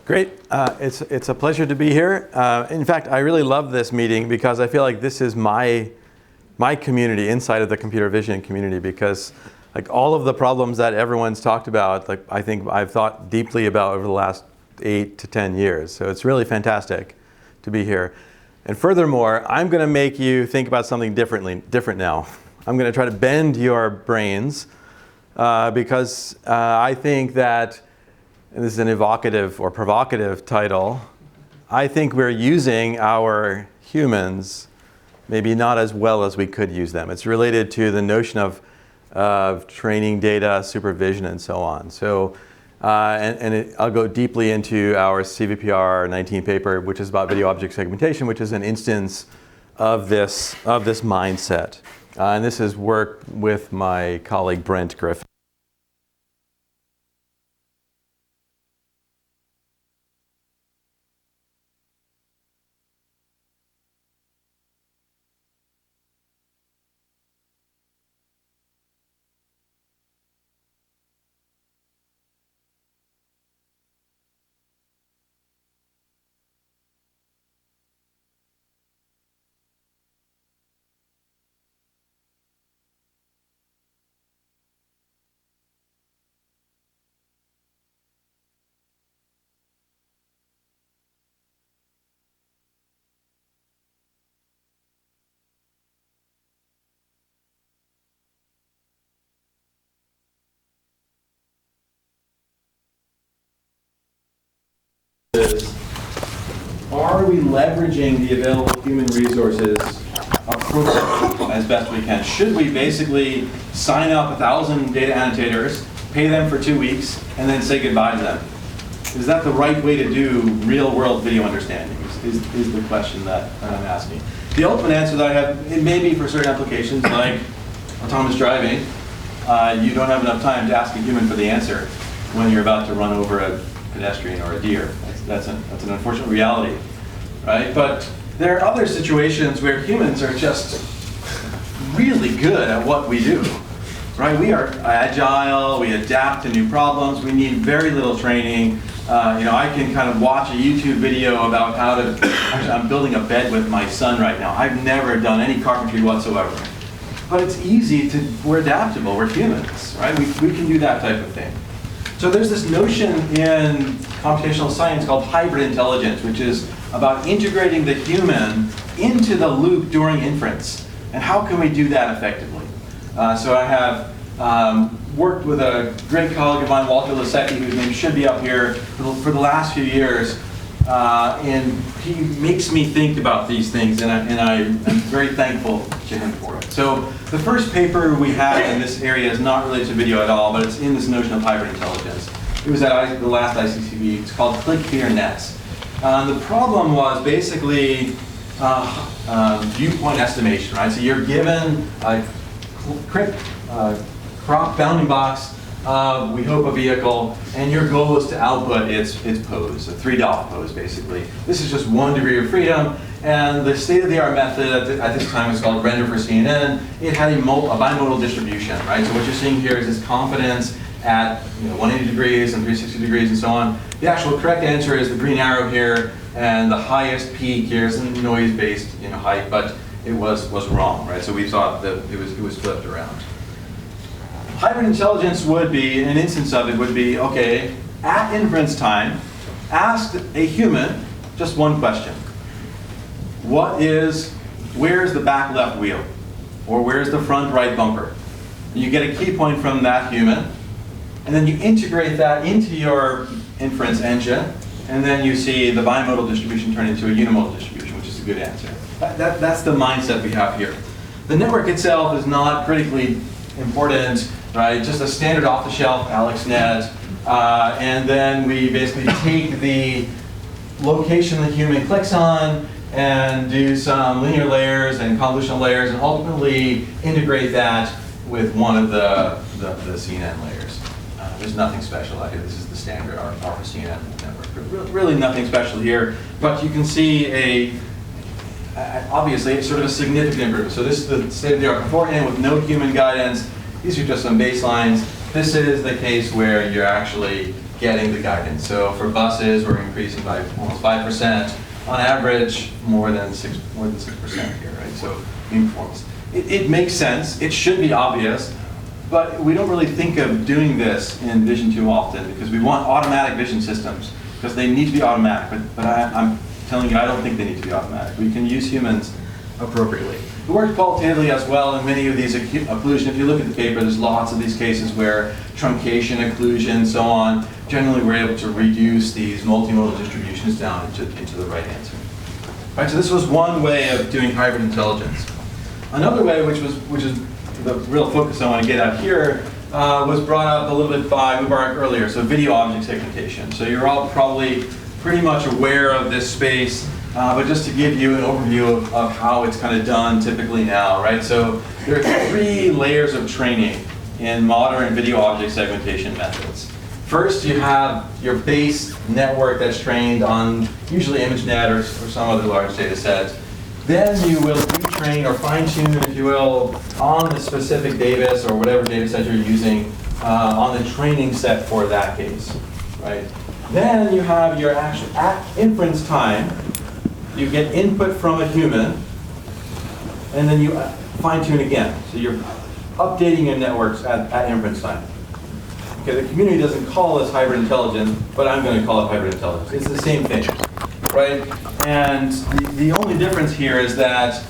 Great. It's a pleasure to be here. In fact, I really love this meeting because I feel like this is my community inside of the computer vision community, because like all of the problems that everyone's talked about, like I think I've thought deeply about over the last 8 to 10 years. So it's really fantastic to be here. And furthermore, I'm going to make you think about something different now. I'm going to try to bend your brains because I think that, and this is an evocative or provocative title, I think we're using our humans maybe not as well as we could use them. It's related to the notion of training data, supervision, and so on. So, I'll go deeply into our CVPR 19 paper, which is about video object segmentation, which is an instance of this mindset. And this is work with my colleague Brent Griffin. Are we leveraging the available human resources appropriately as best we can? Should we basically sign up 1,000 data annotators, pay them for 2 weeks, and then say goodbye to them? Is that the right way to do real-world video understanding? Is the question that I'm asking. The ultimate answer that I have, it may be for certain applications like autonomous driving, you don't have enough time to ask a human for the answer when you're about to run over a pedestrian or a deer. That's an unfortunate reality, right? But there are other situations where humans are just really good at what we do, right? We are agile, we adapt to new problems, we need very little training. I can kind of watch a YouTube video about how to, actually I'm building a bed with my son right now. I've never done any carpentry whatsoever. But it's easy we're adaptable, we're humans, right? We can do that type of thing. So there's this notion in computational science called hybrid intelligence, which is about integrating the human into the loop during inference. And how can we do that effectively? So I have worked with a great colleague of mine, Walter Lasecki, whose name should be up here, for the last few years. And he makes me think about these things, and I'm very thankful to him for it. So the first paper we had in this area is not related to video at all, but it's in this notion of hybrid intelligence. It was at the last ICCV. It's called Click Clear Nets. The problem was basically viewpoint estimation, right? So you're given a crop bounding box, we hope a vehicle, and your goal is to output its pose, a 3-dot pose basically. This is just 1 degree of freedom, and the state-of-the-art method at this time was called render for CNN. It had a bimodal distribution, right? So what you're seeing here is this confidence at 180 degrees and 360 degrees and so on. The actual correct answer is the green arrow here, and the highest peak here is noise-based height, but it was wrong, right? So we thought that it was flipped around. Hybrid intelligence would be, an instance of it would be, okay, at inference time, ask a human just one question. Where's the back left wheel? Or where's the front right bumper? You get a key point from that human, and then you integrate that into your inference engine, and then you see the bimodal distribution turn into a unimodal distribution, which is a good answer. That's the mindset we have here. The network itself is not critically important, right? Just a standard off-the-shelf AlexNet, and then we basically take the location the human clicks on and do some linear layers and convolutional layers, and ultimately integrate that with one of the CNN layers. There's nothing special out here. This is the standard alpha CNN network. Really nothing special here, but you can see obviously it's sort of a significant improvement. So this is the state-of-the-art beforehand with no human guidance. These are just some baselines. This is the case where you're actually getting the guidance. So for buses, we're increasing by almost 5%. On average, more than 6% here, right? So mean performance. It makes sense. It should be obvious, but we don't really think of doing this in vision too often because we want automatic vision systems because they need to be automatic. But I'm telling you, I don't think they need to be automatic. We can use humans appropriately. It works qualitatively as well in many of these occlusion. If you look at the paper, there's lots of these cases where truncation, occlusion, so on. Generally, we're able to reduce these multimodal distributions down into the right answer. Right, so this was one way of doing hybrid intelligence. Another way, which is the real focus I want to get at here, was brought up a little bit by Mubarak earlier, so video object segmentation. So you're all probably pretty much aware of this space, but just to give you an overview of how it's kind of done typically now, right? So there are 3 layers of training in modern video object segmentation methods. First, you have your base network that's trained on usually ImageNet or some other large data set. Then you will retrain or fine-tune, if you will, on the specific database or whatever data set you're using on the training set for that case, right? Then you have your actual inference time. You get input from a human, and then you fine-tune again. So you're updating your networks at inference time. Okay, the community doesn't call this hybrid intelligence, but I'm going to call it hybrid intelligence. It's the same thing, right? And the only difference here is that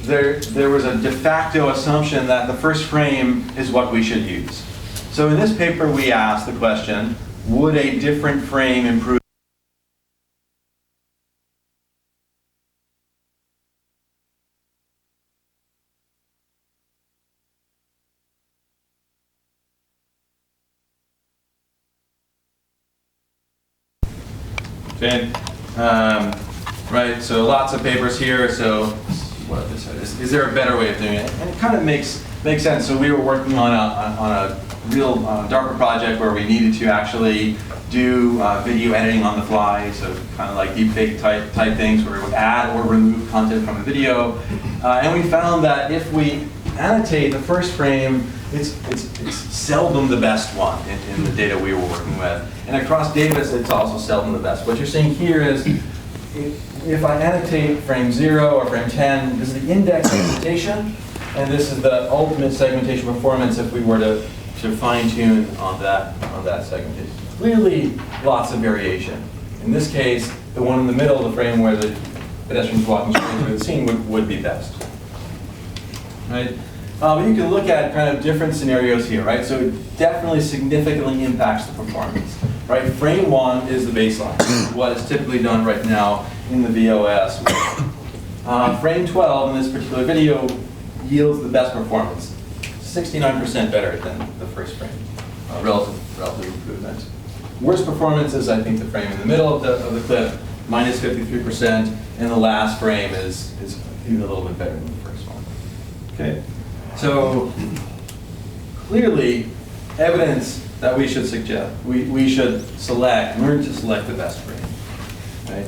there was a de facto assumption that the first frame is what we should use. So in this paper, we asked the question, would a different frame improve? Okay, right, so lots of papers here, so what is there a better way of doing it? And it kind of makes sense. So we were working on a real DARPA project where we needed to actually do video editing on the fly, so kind of like deepfake type things where we would add or remove content from a video. And we found that if we annotate the first frame, it's seldom the best one in the data we were working with. And across datasets, it's also seldom the best. What you're seeing here is if I annotate frame 0 or frame 10, this is the index segmentation, and this is the ultimate segmentation performance if we were to fine-tune on that segmentation. Clearly, lots of variation. In this case, the one in the middle of the frame where the pedestrian's walking straight through the scene would be best. Right? But you can look at kind of different scenarios here, right? So it definitely significantly impacts the performance, right? Frame 1 is the baseline, what is typically done right now in the VOS. Frame 12 in this particular video yields the best performance, 69% better than the first frame, relative improvement. Worst performance is, I think, the frame in the middle of the clip, minus 53%, and the last frame is even a little bit better than the first one. Okay. So clearly, evidence that we should suggest, we should learn to select the best frame. Right?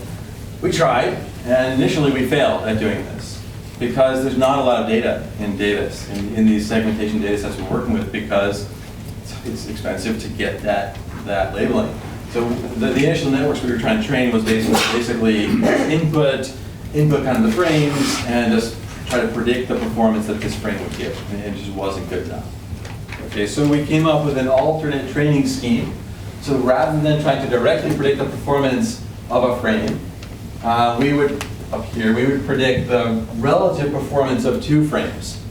We tried, and initially we failed at doing this because there's not a lot of data in Davis, in these segmentation data sets we're working with, because it's expensive to get that labeling. So the initial networks we were trying to train was basically input kind of the frames and just try to predict the performance that this frame would give, and it just wasn't good enough. Okay, so we came up with an alternate training scheme. So rather than trying to directly predict the performance of a frame, we would predict the relative performance of 2 frames.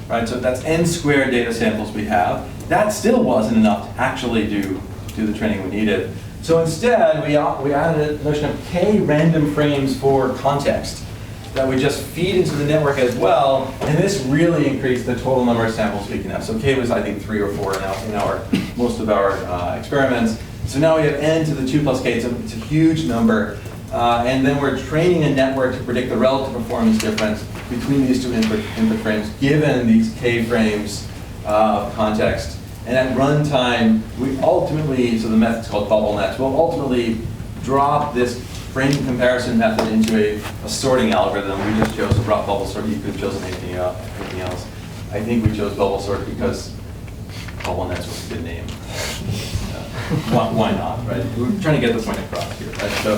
Right, so that's n squared data samples we have. That still wasn't enough to actually do the training we needed. So instead, we added a notion of k random frames for context that we just feed into the network as well, and this really increased the total number of samples we can have. So k was, I think, 3 or 4 in most of our experiments. So now we have n to the 2 plus k, so it's a huge number. And then we're training a network to predict the relative performance difference between these 2 input frames, given these k frames of context. And at runtime, we ultimately, so the method's called bottlenecks, we'll ultimately drop this frame comparison method into a sorting algorithm. We just chose a bubble sort. You could have chosen anything else. I think we chose bubble sort because bottlenecks was a good name. Why not, right? We're trying to get the point across here, right? So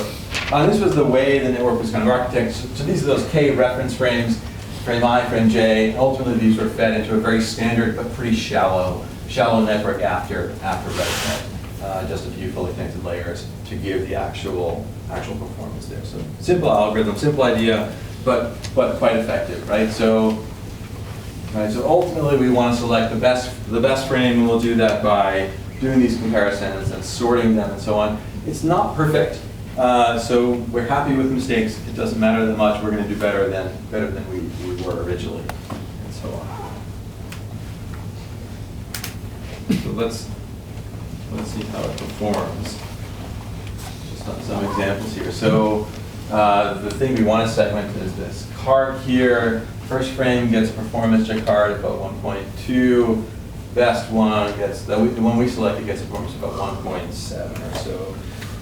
this was the way the network was kind of architected. So these are those K reference frames, frame I, frame J. Ultimately, these were fed into a very standard but pretty shallow network after RedNet. Just a few fully connected layers to give the actual performance there. So simple algorithm, simple idea, but quite effective, right? So ultimately, we want to select the best frame, and we'll do that by doing these comparisons and sorting them and so on. It's not perfect, so we're happy with mistakes. It doesn't matter that much. We're going to do better than we were originally, and so on. So let's see how it performs. Just on some examples here. So the thing we want to segment is this card here. First frame gets a performance check card about 1.2. Best one gets, the one we selected gets a performance about 1.7 or so.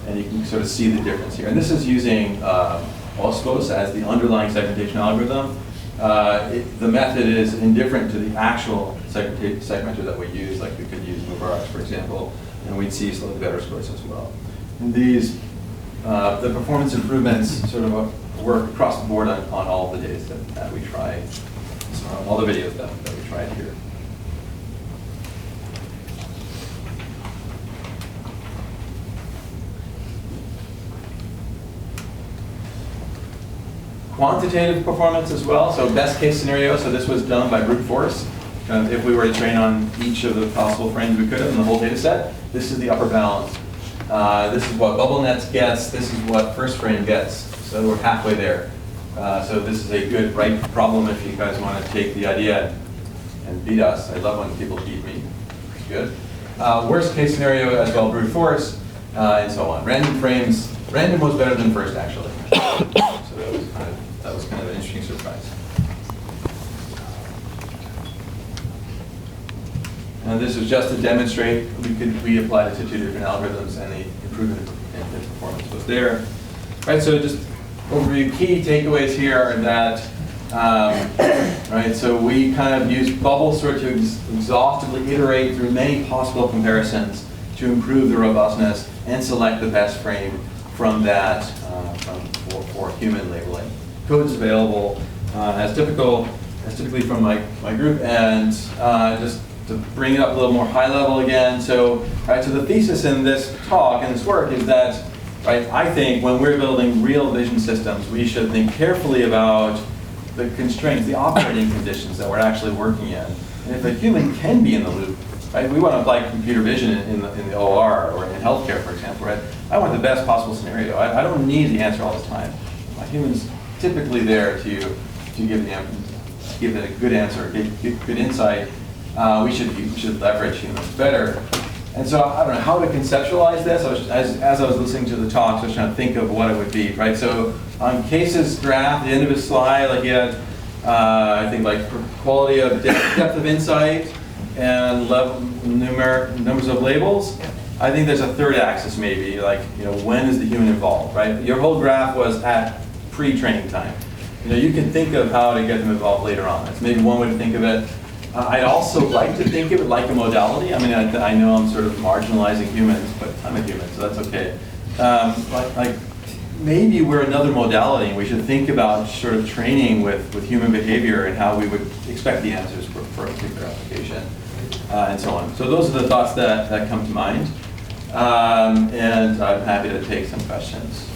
And you can sort of see the difference here. And this is using Oscos as the underlying segmentation algorithm. The method is indifferent to the actual segmenter that we use. Like we could use MoveRx, for example, and we'd see slightly better scores as well. And these, the performance improvements sort of work across the board on all the data that we tried, all the videos that we tried here. Quantitative performance as well, so best case scenario, so this was done by brute force. If we were to train on each of the possible frames we could have in the whole data set, this is the upper bound. This is what bottlenecks gets, this is what first frame gets, so we're halfway there. So this is a good right problem if you guys want to take the idea and beat us. I love when people beat me, it's good. Worst case scenario as well, brute force, and so on. Random frames, random was better than first actually. So that was kind of an interesting surprise. And this was just to demonstrate we applied it to two different algorithms, and the improvement in performance was there. Right. So just overview key takeaways here are that right. So we kind of use bubble sort to exhaustively iterate through many possible comparisons to improve the robustness and select the best frame from that for human labeling. Code is available as typically from my group, and just to bring it up a little more high level again. So, right, so the thesis in this talk and this work is that, right, I think when we're building real vision systems, we should think carefully about the constraints, the operating conditions that we're actually working in. And if a human can be in the loop, right, we want to apply computer vision in the OR or in healthcare, for example, right? I want the best possible scenario. I don't need the answer all the time. My human's typically there to give it a good answer, give good insight. We should leverage humans better. And so I don't know how to conceptualize this. As I was listening to the talks, I was trying to think of what it would be, right? So on Case's graph, the end of his slide, like he had, I think like quality of depth of insight and numbers of labels. I think there's a third axis maybe, like, you know, when is the human involved, right? Your whole graph was at pre-training time. You know, you can think of how to get them involved later on. That's maybe one way to think of it. I'd also like to think of it like a modality. I mean, I know I'm sort of marginalizing humans, but I'm a human, so that's okay. Like maybe we're another modality, and we should think about sort of training with human behavior and how we would expect the answers for a particular application, and so on. So those are the thoughts that come to mind, and I'm happy to take some questions.